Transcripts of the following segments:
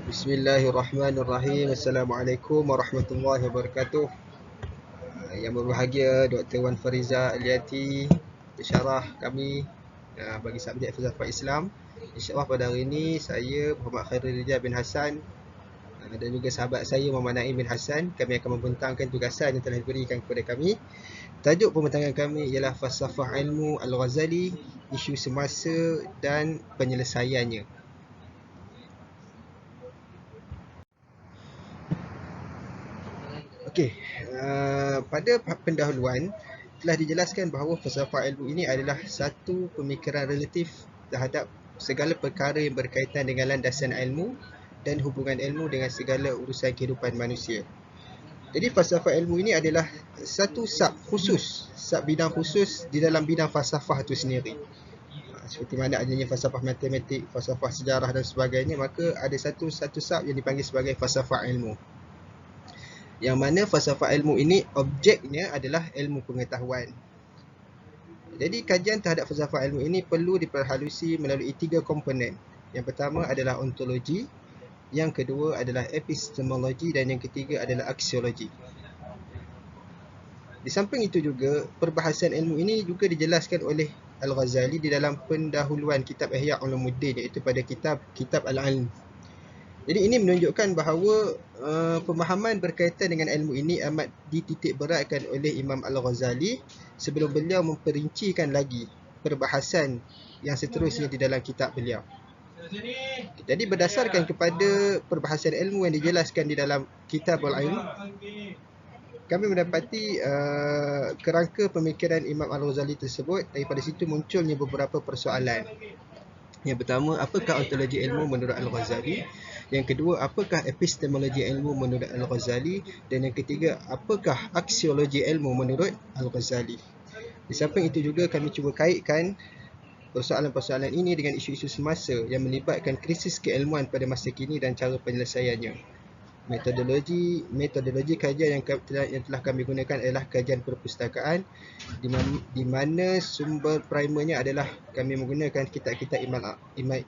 Bismillahirrahmanirrahim. Assalamualaikum warahmatullahi wabarakatuh. Yang berbahagia Dr. Wan Fariza Aliati, pensyarah kami bagi subjek Falsafah Islam. InsyaAllah pada hari ini saya Muhammad Khairul Rijal bin Hassan dan juga sahabat saya Muhammad Naim bin Hassan, kami akan membentangkan tugasan yang telah diberikan kepada kami. Tajuk pembentangan kami ialah Falsafah Ilmu Al-Ghazali, isu semasa dan penyelesaiannya. Okey, pada pendahuluan telah dijelaskan bahawa falsafah ilmu ini adalah satu pemikiran relatif terhadap segala perkara yang berkaitan dengan landasan ilmu dan hubungan ilmu dengan segala urusan kehidupan manusia. Jadi falsafah ilmu ini adalah satu sub bidang khusus di dalam bidang falsafah itu sendiri. Seperti mana adanya falsafah matematik, falsafah sejarah dan sebagainya, maka ada satu sub yang dipanggil sebagai falsafah ilmu. Yang mana falsafah ilmu ini objeknya adalah ilmu pengetahuan. Jadi kajian terhadap falsafah ilmu ini perlu diperhalusi melalui 3 komponen. Yang pertama adalah ontologi, yang kedua adalah epistemologi dan yang ketiga adalah aksiologi. Di samping itu juga, perbahasan ilmu ini juga dijelaskan oleh Al-Ghazali di dalam pendahuluan kitab Ihya Ulumuddin, iaitu pada kitab Al-Ilm. Jadi ini menunjukkan bahawa pemahaman berkaitan dengan ilmu ini amat dititik beratkan oleh Imam Al-Ghazali sebelum beliau memperincikan lagi perbahasan yang seterusnya di dalam kitab beliau. Jadi berdasarkan kepada perbahasan ilmu yang dijelaskan di dalam kitab Al-Ilm, kami mendapati kerangka pemikiran Imam Al-Ghazali tersebut. Daripada situ munculnya beberapa persoalan. Yang pertama, apakah ontologi ilmu menurut Al-Ghazali? Yang kedua, apakah epistemologi ilmu menurut Al-Ghazali? Dan yang ketiga, apakah aksiologi ilmu menurut Al-Ghazali? Di samping itu juga kami cuba kaitkan persoalan-persoalan ini dengan isu-isu semasa yang melibatkan krisis keilmuan pada masa kini dan cara penyelesaiannya. Metodologi kajian yang telah kami gunakan adalah kajian perpustakaan, di mana sumber primernya adalah kami menggunakan kitab-kitab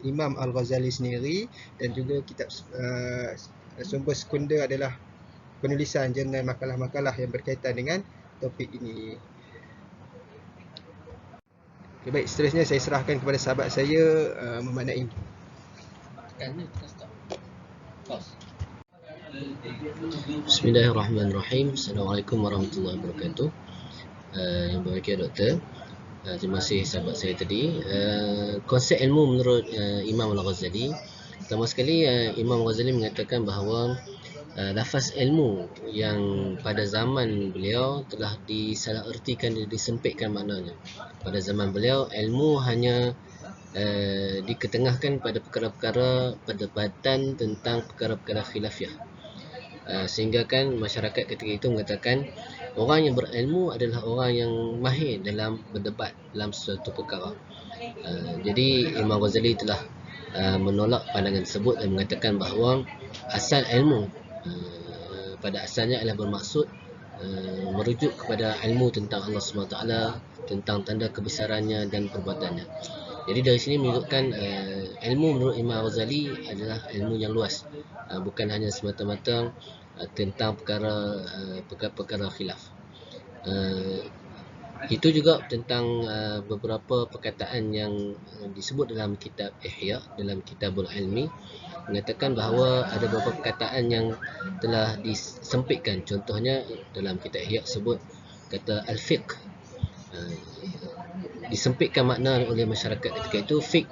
Imam Al-Ghazali sendiri, dan juga kitab sumber sekunder adalah penulisan jurnal makalah-makalah yang berkaitan dengan topik ini. Okay, baik, seterusnya saya serahkan kepada sahabat saya Muhammad Naim. Bismillahirrahmanirrahim. Assalamualaikum warahmatullahi wabarakatuh. Yang berbahagia doktor, terima kasih sahabat saya tadi. Konsep ilmu menurut Imam Al-Ghazali. Pertama sekali, Imam Al-Ghazali mengatakan bahawa lafaz ilmu yang pada zaman beliau telah disalahertikan, disempitkan maknanya. Pada zaman beliau, ilmu hanya diketengahkan pada perkara-perkara perdebatan tentang perkara-perkara khilafiah. Sehingga kan masyarakat ketika itu mengatakan orang yang berilmu adalah orang yang mahir dalam berdebat dalam suatu perkara. Jadi Imam Ghazali telah menolak pandangan tersebut dan mengatakan bahawa asal ilmu pada asalnya adalah bermaksud merujuk kepada ilmu tentang Allah SWT, tentang tanda kebesarannya dan perbuatannya. Jadi dari sini menunjukkan ilmu menurut Imam Ghazali adalah ilmu yang luas, bukan hanya semata-mata tentang perkara khilaf. Itu juga tentang beberapa perkataan yang disebut dalam kitab Ihya, dalam Kitabul Ilmi, mengatakan bahawa ada beberapa perkataan yang telah disempitkan. Contohnya dalam kitab Ihya sebut kata al-fiqh, disempitkan makna oleh masyarakat ketika itu. Fiqh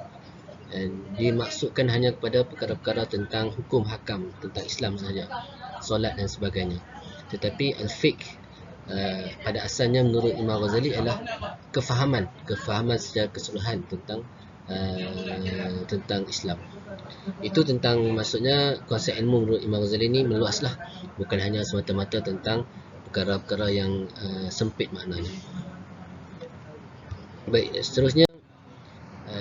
dimaksudkan hanya kepada perkara-perkara tentang hukum hakam, tentang Islam sahaja, solat dan sebagainya. Tetapi al-fiqh pada asalnya menurut Imam Ghazali adalah kefahaman secara keseluruhan tentang Islam. Itu tentang, maksudnya konsep ilmu menurut Imam Ghazali ini meluaslah, bukan hanya semata-mata tentang perkara-perkara yang sempit maknanya. Baik, seterusnya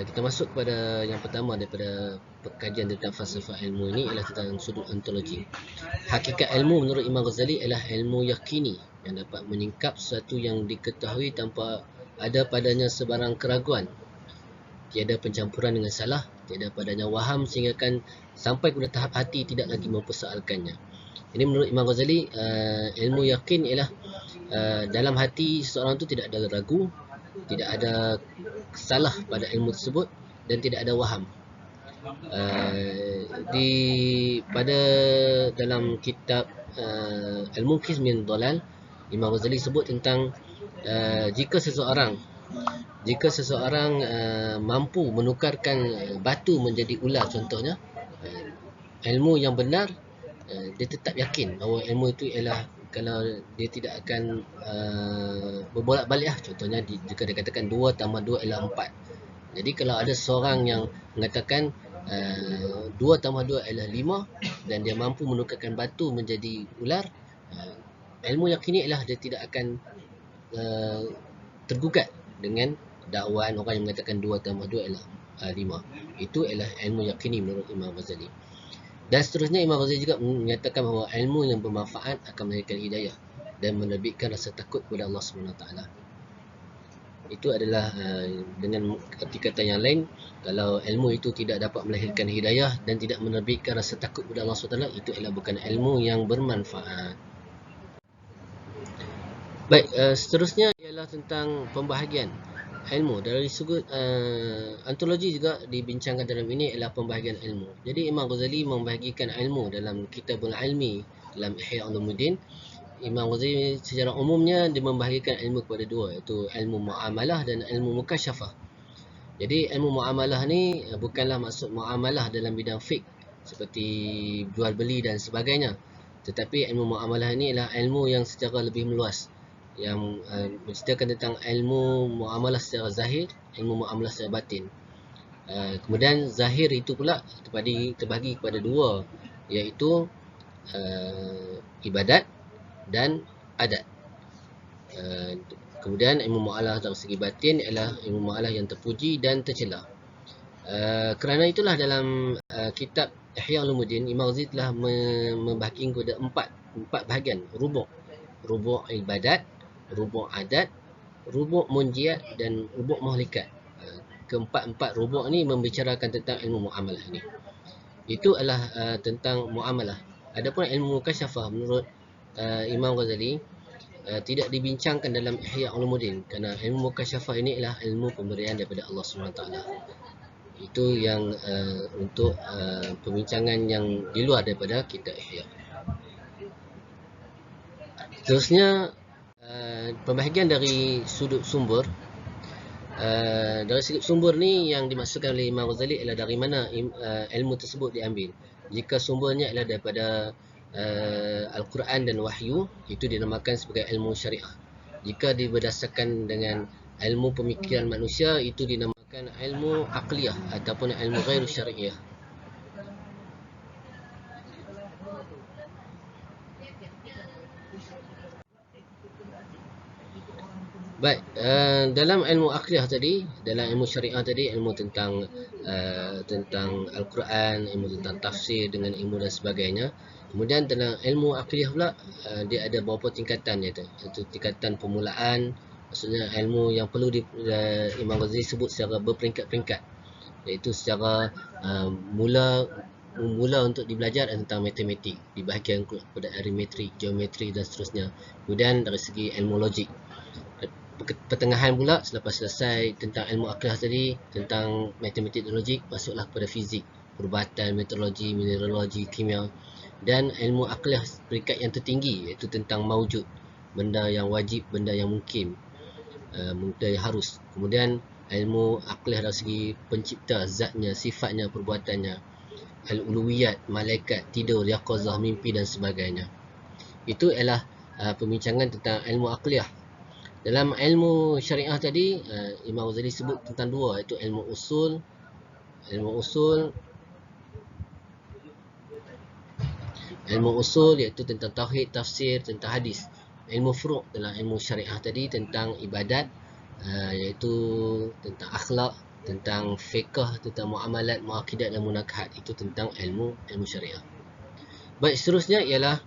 kita masuk kepada yang pertama daripada kajian tentang falsafah ilmu ini, ialah tentang sudut ontologi. Hakikat ilmu menurut Imam Ghazali adalah ilmu yakini yang dapat menyingkap sesuatu yang diketahui tanpa ada padanya sebarang keraguan. Tiada pencampuran dengan salah tiada padanya waham sehingga kan sampai kepada tahap hati tidak lagi mempersoalkannya. Ini menurut Imam Ghazali, ilmu yakin ialah dalam hati seseorang itu tidak ada ragu, tidak ada salah pada ilmu tersebut dan tidak ada waham. Di pada dalam kitab Al-Munqidh min Dhalal, Imam Ghazali sebut tentang jika seseorang mampu menukarkan batu menjadi ular contohnya, ilmu yang benar, dia tetap yakin bahawa ilmu itu ialah, kalau dia tidak akan berbolak-balik lah. Contohnya jika dia katakan 2 tambah 2 ialah 4. Jadi kalau ada seorang yang mengatakan 2 tambah 2 ialah 5 dan dia mampu menukarkan batu menjadi ular, ilmu yakini ialah dia tidak akan tergugat dengan dakwaan orang yang mengatakan 2 tambah 2 ialah 5. Itu ialah ilmu yakini menurut Imam Ghazali. Dan seterusnya Imam Ghazali juga menyatakan bahawa ilmu yang bermanfaat akan melahirkan hidayah dan menerbitkan rasa takut kepada Allah SWT. Itu adalah dengan arti kata yang lain, kalau ilmu itu tidak dapat melahirkan hidayah dan tidak menerbitkan rasa takut kepada Allah SWT, itu adalah bukan ilmu yang bermanfaat. Baik, seterusnya ialah tentang pembahagian ilmu. Dari sudut antologi juga dibincangkan dalam ini ialah pembahagian ilmu. Jadi Imam Ghazali membahagikan ilmu dalam Kitabul Ilmi dalam Ihya Ulumuddin. Imam Ghazali secara umumnya dia membahagikan ilmu kepada dua, iaitu ilmu muamalah dan ilmu mukasyafah. Jadi ilmu muamalah ni bukanlah maksud muamalah dalam bidang fiqh seperti jual beli dan sebagainya, tetapi ilmu muamalah ini ialah ilmu yang secara lebih meluas, yang menceritakan tentang ilmu muamalah secara zahir, ilmu muamalah secara batin. Kemudian zahir itu pula terbagi kepada dua, iaitu ibadat dan adat. Kemudian ilmu muamalah dari segi batin ialah ilmu muamalah yang terpuji dan tercela. Kerana itulah dalam kitab Ihya Ulumuddin, Imam Ghazali telah membahagikan kepada empat bahagian: rubuk ibadat, rubuk adat, rubuk munjiat dan rubuk muhlikat. Keempat rubuk ni membicarakan tentang ilmu muamalah ni. Itu adalah tentang muamalah. Adapun ilmu mukasyafah menurut Imam Ghazali tidak dibincangkan dalam Ihya Ulumuddin, kerana ilmu mukasyafah ini adalah ilmu pemberian daripada Allah SWT. Itu yang untuk pembincangan yang di luar daripada kitab Ihya. Seterusnya pembahagian dari sudut sumber. Dari sudut sumber ni yang dimaksudkan oleh Imam Ghazali ialah dari mana ilmu tersebut diambil. Jika sumbernya ialah daripada Al-Quran dan Wahyu, itu dinamakan sebagai ilmu syariah. Jika berdasarkan dengan ilmu pemikiran manusia, itu dinamakan ilmu aqliyah ataupun ilmu ghairu syariah. Baik, dalam ilmu aqliyah tadi, dalam ilmu syariah tadi, ilmu tentang Al-Quran, ilmu tentang tafsir dengan ilmu dan sebagainya. Kemudian dalam ilmu aqliyah pula, dia ada beberapa tingkatan dia tu. Itu tingkatan permulaan, maksudnya ilmu yang perlu Imam Ghazali sebut secara berperingkat-peringkat, iaitu secara mula untuk dibelajar tentang matematik, dibahagikan kepada aritmetik, geometri dan seterusnya. Kemudian dari segi ilmu logik, pertengahan pula selepas selesai tentang ilmu aqliyah tadi, tentang matematik dan logik, masuklah kepada fizik, perubatan, meteorologi, mineralogi, kimia. Dan ilmu aqliyah peringkat yang tertinggi, iaitu tentang maujud, benda yang wajib, benda yang mungkin, benda yang harus. Kemudian ilmu aqliyah dari segi pencipta, zatnya, sifatnya, perbuatannya, al-uluwiyat, malaikat, tidur, yaqazah, mimpi dan sebagainya. Itu ialah pembincangan tentang ilmu aqliyah. Dalam ilmu syariah tadi, Imam Ghazali sebut tentang dua, iaitu ilmu usul iaitu tentang tauhid, tafsir, tentang hadis. Ilmu furu' dalam ilmu syariah tadi tentang ibadat, iaitu tentang akhlak, tentang fiqh, tentang muamalat, muakidat dan munakahat. Itu tentang ilmu syariah. Baik, seterusnya ialah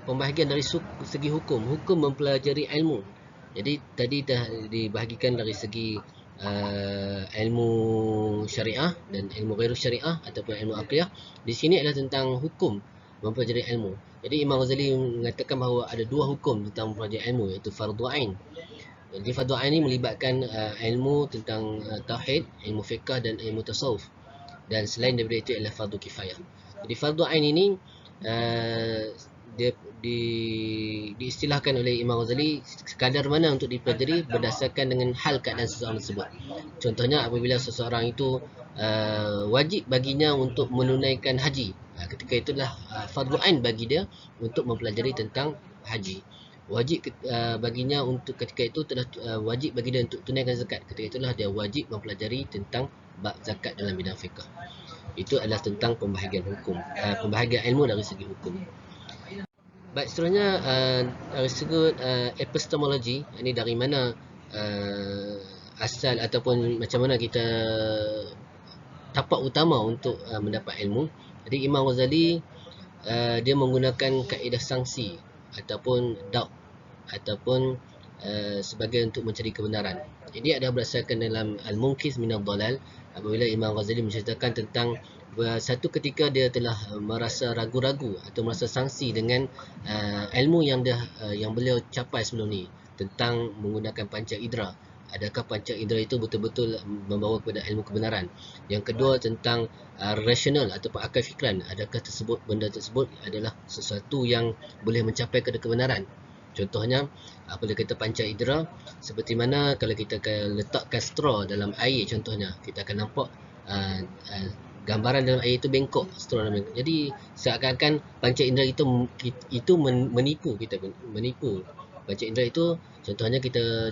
pembahagian dari segi hukum. Hukum mempelajari ilmu. Jadi tadi dah dibahagikan dari segi ilmu syariah dan ilmu ghairu syariah ataupun ilmu aqliyah. Di sini adalah tentang hukum mempelajari ilmu. Jadi Imam Ghazali mengatakan bahawa ada dua hukum tentang mempelajari ilmu, iaitu fardu ain. Jadi fardu ain ini melibatkan ilmu tentang tauhid, ilmu fiqh dan ilmu tasawuf. Dan selain daripada itu adalah fardu kifayah. Jadi fardu ain ini dia diistilahkan oleh Imam Ghazali sekadar mana untuk dipelajari berdasarkan dengan hal keadaan seseorang tersebut. Contohnya apabila seseorang itu wajib baginya untuk menunaikan haji, ketika itulah fardu ain bagi dia untuk mempelajari tentang haji. Wajib baginya untuk ketika itu telah wajib bagi dia untuk tunaikan zakat, ketika itulah dia wajib mempelajari tentang bab zakat dalam bidang fiqh. Itu adalah tentang pembahagian hukum, pembahagian ilmu dari segi hukum. Baik, seterusnya dari segi epistemologi, ini dari mana asal ataupun macam mana kita tapak utama untuk mendapat ilmu. Jadi Imam Ghazali dia menggunakan kaedah sanksi ataupun doubt ataupun sebagai untuk mencari kebenaran. Jadi ada berdasarkan dalam Al-Munqidh min ad-Dhalal, apabila Imam Ghazali menceritakan tentang satu ketika dia telah merasa ragu-ragu atau merasa sangsi dengan ilmu yang beliau capai sebelum ni tentang menggunakan panca indera. Adakah panca indera itu betul-betul membawa kepada ilmu kebenaran? Yang kedua tentang rasional ataupun akal fikiran, adakah benda tersebut adalah sesuatu yang boleh mencapai kepada kebenaran? Contohnya, apabila kita panca indera, seperti mana kalau kita letakkan straw dalam air contohnya, kita akan nampak gambaran dalam air itu bengkok, straw dalam bengkok. Jadi seakan-akan panca indera itu menipu kita, menipu. Panca indera itu contohnya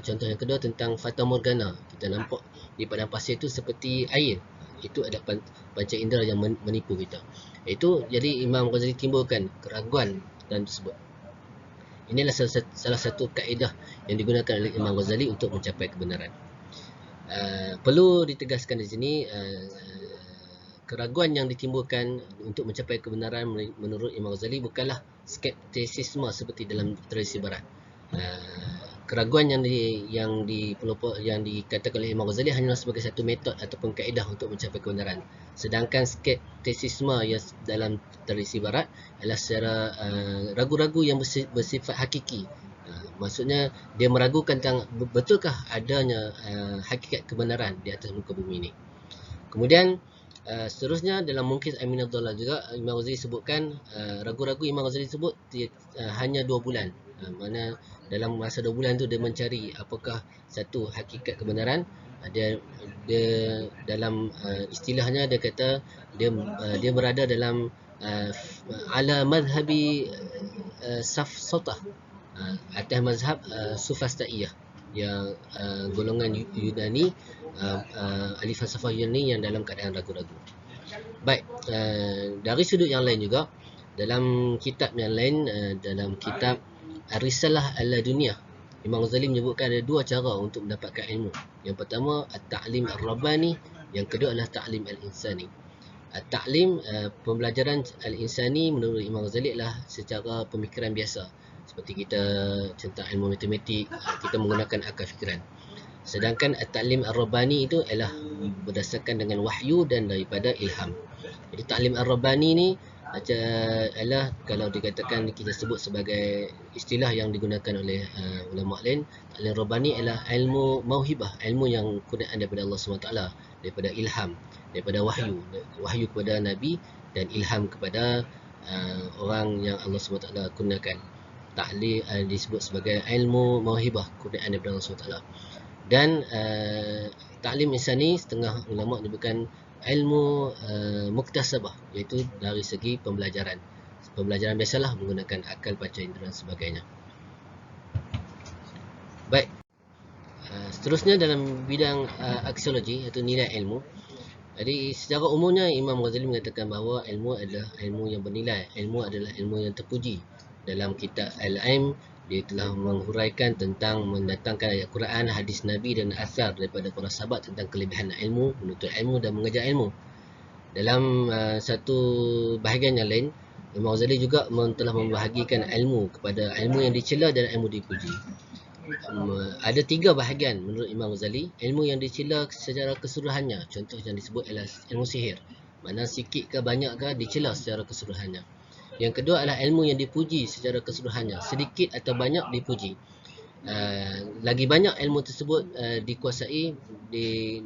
contoh yang kedua tentang fata morgana. Kita nampak di padang pasir itu seperti air. Itu ada panca indera yang menipu kita. Itu jadi Imam Ghazali timbulkan keraguan dan tersebut. Inilah salah satu kaedah yang digunakan oleh Imam Ghazali untuk mencapai kebenaran. Perlu ditegaskan di sini, keraguan yang ditimbulkan untuk mencapai kebenaran menurut Imam Ghazali bukanlah skeptisisme seperti dalam tradisi barat. Keraguan yang dikatakan oleh Imam Ghazali hanyalah sebagai satu metod ataupun kaedah untuk mencapai kebenaran. Sedangkan skeptisisme yang dalam tradisi barat adalah secara ragu-ragu yang bersifat hakiki. Maksudnya dia meragukan tentang betulkah adanya hakikat kebenaran di atas muka bumi ini. Kemudian seterusnya dalam Munqidh min ad-Dhalal juga Imam Ghazali sebutkan ragu-ragu Imam Ghazali sebut hanya 2 bulan. Mana dalam masa 2 bulan tu dia mencari apakah satu hakikat kebenaran. Dia dalam istilahnya dia kata dia berada dalam ala madhhabi safsatah, atas mazhab sufastaiyah, yang golongan Yunani, ahli falsafah Yunani yang dalam keadaan ragu-ragu. Baik, dari sudut yang lain juga, dalam kitab yang lain, dalam kitab Ar-Risalah Al-Laduniyah, Imam Ghazali menyebutkan ada 2 cara untuk mendapatkan ilmu. Yang pertama, At-Ta'lim Ar-Rabbani. Yang kedua adalah Ta'lim Al-Insani. At-Ta'lim, pembelajaran Al-Insani menurut Imam Ghazali adalah secara pemikiran biasa. Seperti kita tentang ilmu matematik, kita menggunakan akal fikiran. Sedangkan At-Ta'lim Ar-Rabbani itu adalah berdasarkan dengan wahyu dan daripada ilham. Jadi Ta'lim Ar-Rabbani ni adalah kalau dikatakan kita sebut sebagai istilah yang digunakan oleh ulama lain, Ta'lim Rabbani adalah ilmu mauhibah, ilmu yang kurniaan daripada Allah SWT, daripada ilham, daripada wahyu kepada Nabi dan ilham kepada orang yang Allah SWT kurniakan. Ta'lim disebut sebagai ilmu mauhibah, kurniaan daripada Allah SWT. Dan Ta'lim insani, setengah ulama menyebutkan ilmu muktasabah, iaitu dari segi pembelajaran. Pembelajaran biasalah menggunakan akal, panca indera dan sebagainya. Baik, seterusnya dalam bidang aksiologi, iaitu nilai ilmu. Jadi secara umumnya Imam Ghazali mengatakan bahawa ilmu adalah ilmu yang bernilai. Ilmu adalah ilmu yang terpuji. Dalam kitab Al-Aim, dia telah menghuraikan tentang mendatangkan ayat Quran, hadis Nabi dan asar daripada para sahabat tentang kelebihan ilmu, menuntut ilmu dan mengejar ilmu. Dalam satu bahagian yang lain, Imam Ghazali juga telah membahagikan ilmu kepada ilmu yang dicela dan ilmu dipuji. ada 3 bahagian menurut Imam Ghazali. Ilmu yang dicela secara keseluruhannya, contoh yang disebut adalah ilmu sihir, mana sikit ke banyak ke dicela secara keseluruhannya. Yang kedua adalah ilmu yang dipuji secara keseluruhannya, sedikit atau banyak dipuji. Lagi banyak ilmu tersebut dikuasai,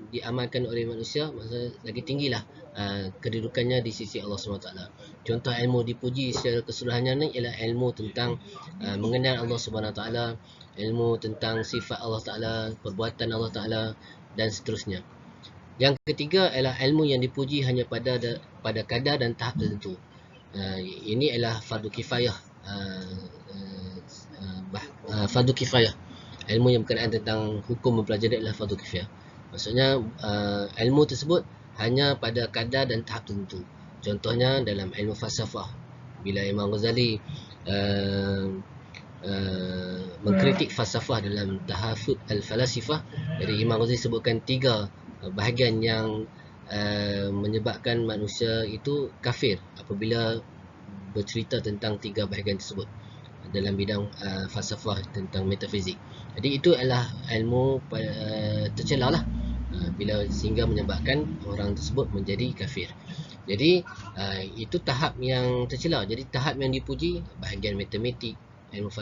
diamalkan oleh manusia, maka lagi tinggilah kedudukannya di sisi Allah SWT. Contoh ilmu dipuji secara keseluruhannya ni ialah ilmu tentang mengenal Allah SWT, ilmu tentang sifat Allah Ta'ala, perbuatan Allah Ta'ala, dan seterusnya. Yang ketiga ialah ilmu yang dipuji hanya pada kadar dan tahap tertentu. Ini adalah fardu kifayah. Fardu kifayah. Ilmu yang berkenaan tentang hukum mempelajari adalah fardu kifayah. Maksudnya ilmu tersebut hanya pada kadar dan tahap tertentu. Contohnya dalam ilmu falsafah, bila Imam Ghazali mengkritik falsafah dalam Tahafut al-Falasifah, jadi Imam Ghazali sebutkan 3 bahagian yang menyebabkan manusia itu kafir apabila bercerita tentang 3 bahagian tersebut dalam bidang falsafah tentang metafizik. Jadi itu adalah ilmu tercela lah, bila sehingga menyebabkan orang tersebut menjadi kafir. Jadi itu tahap yang tercela. Jadi tahap yang dipuji bahagian matematik, ilmu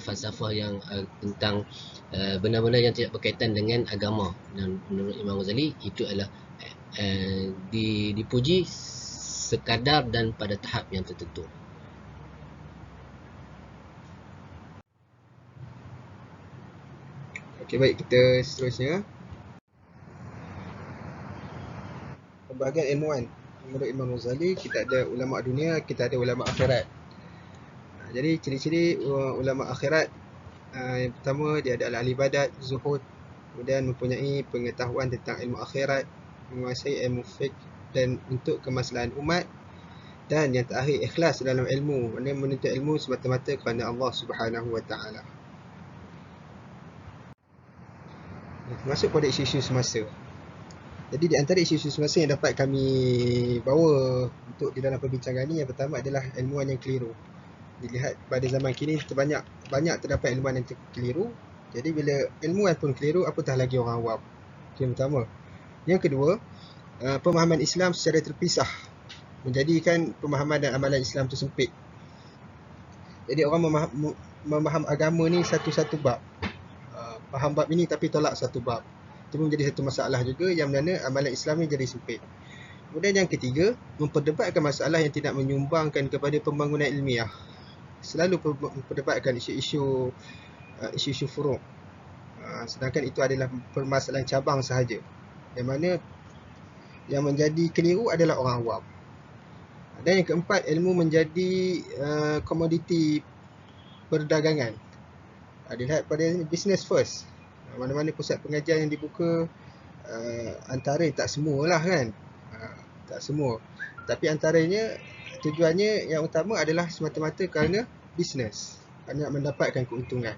falsafah yang tentang benda-benda yang tidak berkaitan dengan agama. Dan menurut Imam Ghazali itu adalah dipuji sekadar dan pada tahap yang tertentu. Okey, baik, kita seterusnya. Pembahagian ilmuwan. Menurut Imam Ghazali, kita ada ulama dunia, kita ada ulama akhirat. Jadi ciri-ciri ulama akhirat, yang pertama, dia adalah ahli ibadat, zuhud, kemudian mempunyai pengetahuan tentang ilmu akhirat, menguasai ilmu fiqh dan untuk kemaslahan umat, dan yang terakhir ikhlas dalam ilmu, mana menuntut ilmu semata-mata kerana Allah Subhanahu Wa Taala. Masuk pada isu-isu semasa. Jadi di antara isu-isu semasa yang dapat kami bawa untuk di dalam perbincangan ini, yang pertama adalah ilmuwan yang keliru. Dilihat pada zaman kini banyak terdapat ilmuwan yang keliru. Jadi bila ilmuwan pun keliru, apatah lagi orang awam. Itu yang pertama. Yang kedua, pemahaman Islam secara terpisah, menjadikan pemahaman dan amalan Islam itu sempit. Jadi orang memaham agama ni satu-satu bab. Faham bab ini tapi tolak satu bab. Itu menjadi satu masalah juga, yang mana amalan Islam ni jadi sempit. Kemudian yang ketiga, memperdebatkan masalah yang tidak menyumbangkan kepada pembangunan ilmiah. Selalu memperdebatkan isu-isu furuk. Sedangkan itu adalah permasalahan cabang sahaja. Yang mana yang menjadi keliru adalah orang awam. Dan yang keempat, ilmu menjadi komoditi perdagangan. Dilihat pada business first. Mana-mana pusat pengajian yang dibuka, antara tak semualah kan, tak semua, tapi antaranya tujuannya yang utama adalah semata-mata kerana bisnes, nak mendapatkan keuntungan.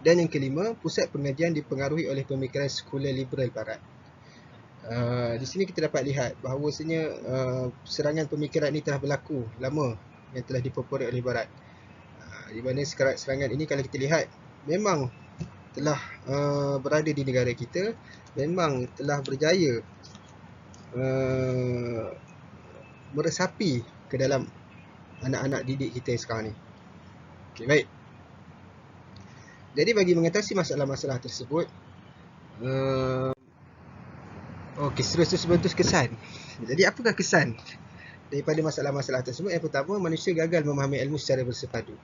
Dan yang kelima, pusat pengajian dipengaruhi oleh pemikiran sekular liberal barat. Di sini kita dapat lihat bahawasanya serangan pemikiran ini telah berlaku lama, yang telah dipopular oleh barat. Di mana serangan ini kalau kita lihat memang telah berada di negara kita, memang telah berjaya meresapi ke dalam anak-anak didik kita sekarang ni. Okey, baik. Jadi bagi mengatasi masalah-masalah tersebut, okey, seterusnya sebentuk kesan. Jadi apakah kesan daripada masalah-masalah tersebut? Yang pertama, manusia gagal memahami ilmu secara bersepadu.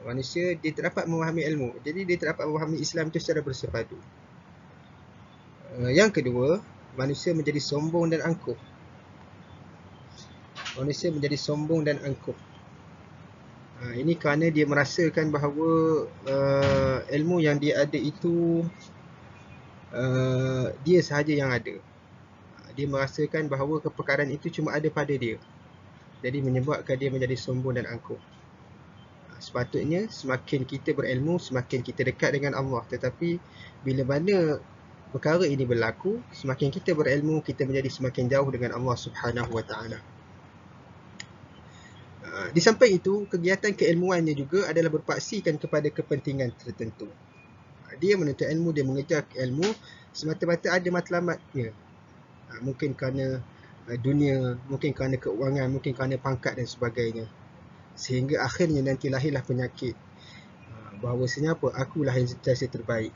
Manusia dia tak dapat memahami ilmu, jadi dia tak dapat memahami Islam itu secara bersepadu. Yang kedua, manusia menjadi sombong dan angkuh. Manusia menjadi sombong dan angkuh. Ini kerana dia merasakan bahawa ilmu yang dia ada itu dia sahaja yang ada. Dia merasakan bahawa kepekaran itu cuma ada pada dia. Jadi menyebabkan dia menjadi sombong dan angkuh. Sepatutnya semakin kita berilmu, semakin kita dekat dengan Allah. Tetapi bila mana perkara ini berlaku, semakin kita berilmu, kita menjadi semakin jauh dengan Allah Subhanahu Wa Taala. Di samping itu, kegiatan keilmuannya juga adalah berpaksikan kepada kepentingan tertentu. Dia menuntut ilmu, dia mengejar ilmu semata-mata ada matlamatnya. Mungkin kerana dunia, mungkin kerana keuangan, mungkin kerana pangkat dan sebagainya. Sehingga akhirnya nanti lahirlah penyakit. Bahawasanya apa? Akulah yang sentiasa terbaik.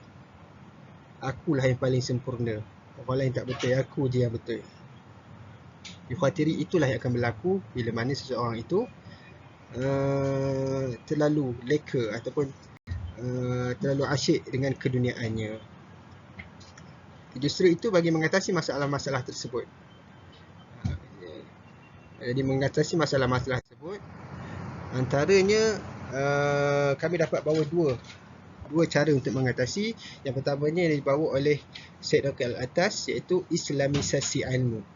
Akulah yang paling sempurna. Orang lain tak betul, aku je yang betul. Dikhawatiri itulah yang akan berlaku bila mana seseorang itu terlalu leka ataupun terlalu asyik dengan keduniaannya. Justru itu bagi mengatasi masalah-masalah tersebut. Jadi mengatasi masalah-masalah tersebut, antaranya kami dapat bawa dua cara untuk mengatasi. Yang pertamanya yang dibawa oleh Syed Dr. Al-Atas, iaitu Islamisasi ilmu.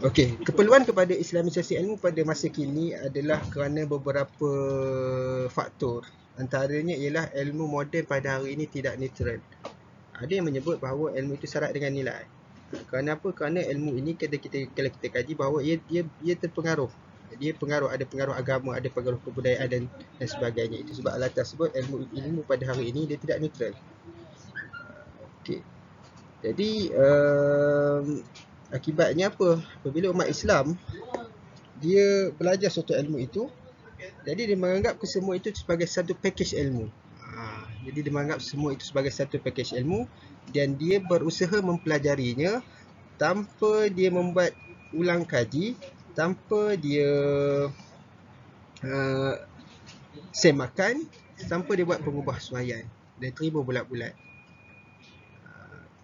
Okey, keperluan kepada Islamisasi ilmu pada masa kini adalah kerana beberapa faktor. Antaranya ialah ilmu moden pada hari ini tidak neutral. Ada yang menyebut bahawa ilmu itu syarat dengan nilai. Kerana apa? Kerana ilmu ini kalau kita kaji bahawa ia terpengaruh. Dia ada pengaruh agama, ada pengaruh kebudayaan dan sebagainya. Itu sebab Al-Atas sebut ilmu pada hari ini dia tidak neutral. Okey. Jadi akibatnya apa? Apabila umat Islam dia belajar suatu ilmu itu, jadi dia menganggap kesemua itu sebagai satu pakej ilmu. Jadi dia menganggap semua itu sebagai satu pakej ilmu dan dia berusaha mempelajarinya tanpa dia membuat ulang kaji, tanpa dia semakan, tanpa dia buat pengubahsuaian dan terima bulat-bulat.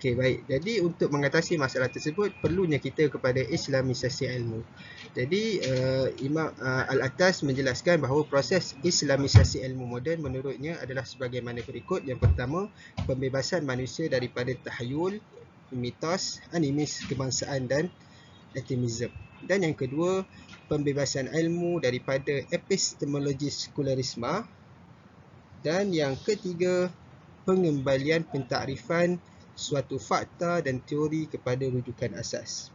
Okey, baik. Jadi untuk mengatasi masalah tersebut, perlunya kita kepada Islamisasi ilmu. Jadi Imam Al-Atas menjelaskan bahawa proses Islamisasi ilmu moden menurutnya adalah sebagaimana berikut. Yang pertama, pembebasan manusia daripada tahayul, mitos, animis kebangsaan dan atomisme. Dan yang kedua, pembebasan ilmu daripada epistemologi sekularisme. Dan yang ketiga, pengembalian pentakrifan suatu fakta dan teori kepada rujukan asas.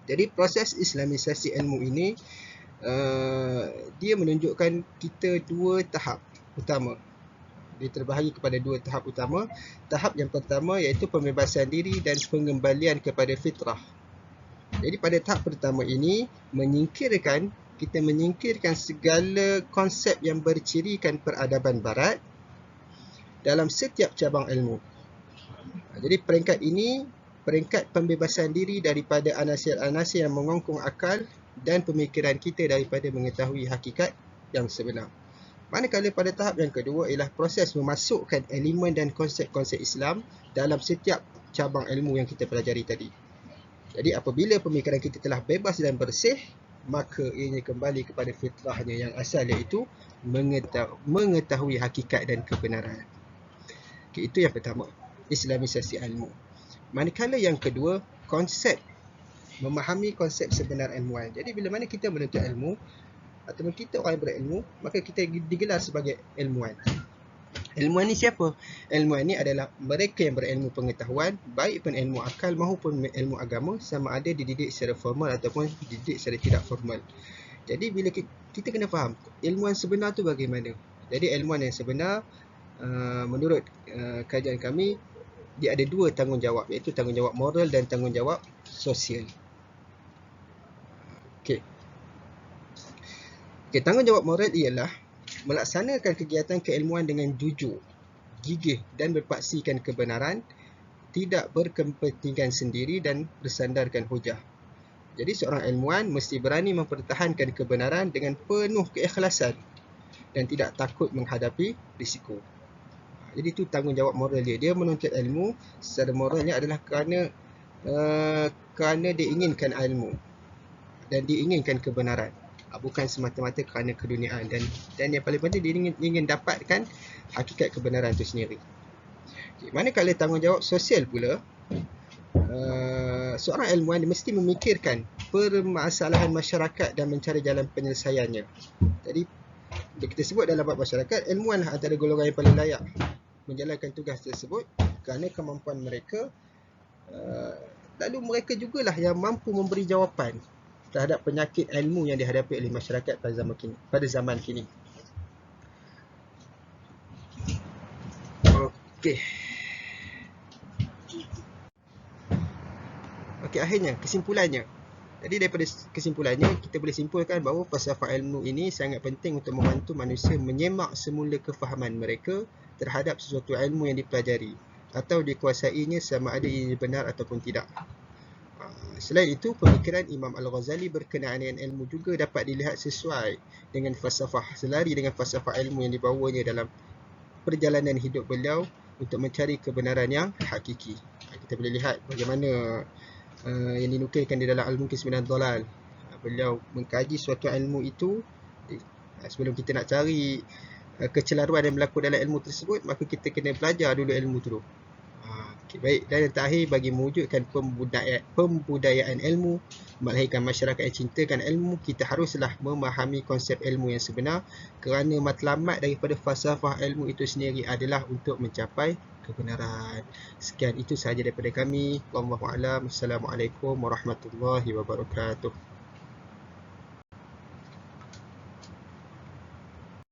Jadi proses Islamisasi ilmu ini dia menunjukkan kita dua tahap utama. Dia terbahagi kepada dua tahap utama. Tahap yang pertama iaitu pembebasan diri dan pengembalian kepada fitrah. Jadi pada tahap pertama ini kita menyingkirkan segala konsep yang bercirikan peradaban barat dalam setiap cabang ilmu. Jadi peringkat ini, peringkat pembebasan diri daripada anasir-anasir yang mengongkong akal dan pemikiran kita daripada mengetahui hakikat yang sebenar. Manakala pada tahap yang kedua ialah proses memasukkan elemen dan konsep-konsep Islam dalam setiap cabang ilmu yang kita pelajari tadi. Jadi apabila pemikiran kita telah bebas dan bersih, maka ianya kembali kepada fitrahnya yang asal, iaitu mengetahui hakikat dan kebenaran. Okay, itu yang pertama, Islamisasi ilmu. Manakala yang kedua, memahami konsep sebenar ilmuwan. Jadi bila mana kita menuntut ilmu ataupun kita orang yang berilmu, maka kita digelar sebagai ilmuwan. Ilmuwan ni siapa? Ilmuwan ni adalah mereka yang berilmu pengetahuan, baik pun ilmu akal maupun ilmu agama, sama ada dididik secara formal ataupun dididik secara tidak formal. Jadi bila kita kena faham ilmuwan sebenar tu bagaimana. Jadi ilmuwan yang sebenar menurut kajian kami, dia ada dua tanggungjawab, iaitu tanggungjawab moral dan tanggungjawab sosial. Okey, tanggungjawab moral ialah melaksanakan kegiatan keilmuan dengan jujur, gigih dan berpaksikan kebenaran, tidak berkepentingan sendiri dan bersandarkan hujah. Jadi seorang ilmuwan mesti berani mempertahankan kebenaran dengan penuh keikhlasan dan tidak takut menghadapi risiko. Jadi itu tanggungjawab moral dia. Dia menuntut ilmu secara moralnya adalah kerana dia inginkan ilmu dan dia inginkan kebenaran, bukan semata-mata kerana keduniaan, dan yang paling penting dia ingin dapatkan hakikat kebenaran itu sendiri. Manakala tanggungjawab sosial pula, seorang ilmuwan dia mesti memikirkan permasalahan masyarakat dan mencari jalan penyelesaiannya. Jadi kita sebut dalam bab masyarakat, ilmuwan antara golongan yang paling layak menjalankan tugas tersebut kerana kemampuan mereka Lalu mereka jugalah yang mampu memberi jawapan terhadap penyakit ilmu yang dihadapi oleh masyarakat pada zaman kini. Okey. Okey, akhirnya kesimpulannya. Jadi daripada kesimpulannya, kita boleh simpulkan bahawa falsafah ilmu ini sangat penting untuk membantu manusia menyemak semula kefahaman mereka terhadap sesuatu ilmu yang dipelajari atau dikuasainya sama ada ia benar ataupun tidak. Selain itu, pemikiran Imam Al-Ghazali berkenaan dengan ilmu juga dapat dilihat sesuai dengan falsafah, selari dengan falsafah ilmu yang dibawanya dalam perjalanan hidup beliau untuk mencari kebenaran yang hakiki. Kita boleh lihat bagaimana yang dinukilkan di dalam Al-Mungkin 9 Dhalal. Beliau mengkaji suatu ilmu itu. Sebelum kita nak cari kecelaruan yang berlaku dalam ilmu tersebut, maka kita kena belajar dulu ilmu tu. Okay, baik. Dan yang terakhir, bagi mewujudkan pembudayaan ilmu, melahirkan masyarakat yang cintakan ilmu, kita haruslah memahami konsep ilmu yang sebenar, kerana matlamat daripada falsafah ilmu itu sendiri adalah untuk mencapai kebenaran. Sekian, itu sahaja daripada kami. Wallahualam. Assalamualaikum warahmatullahi wabarakatuh.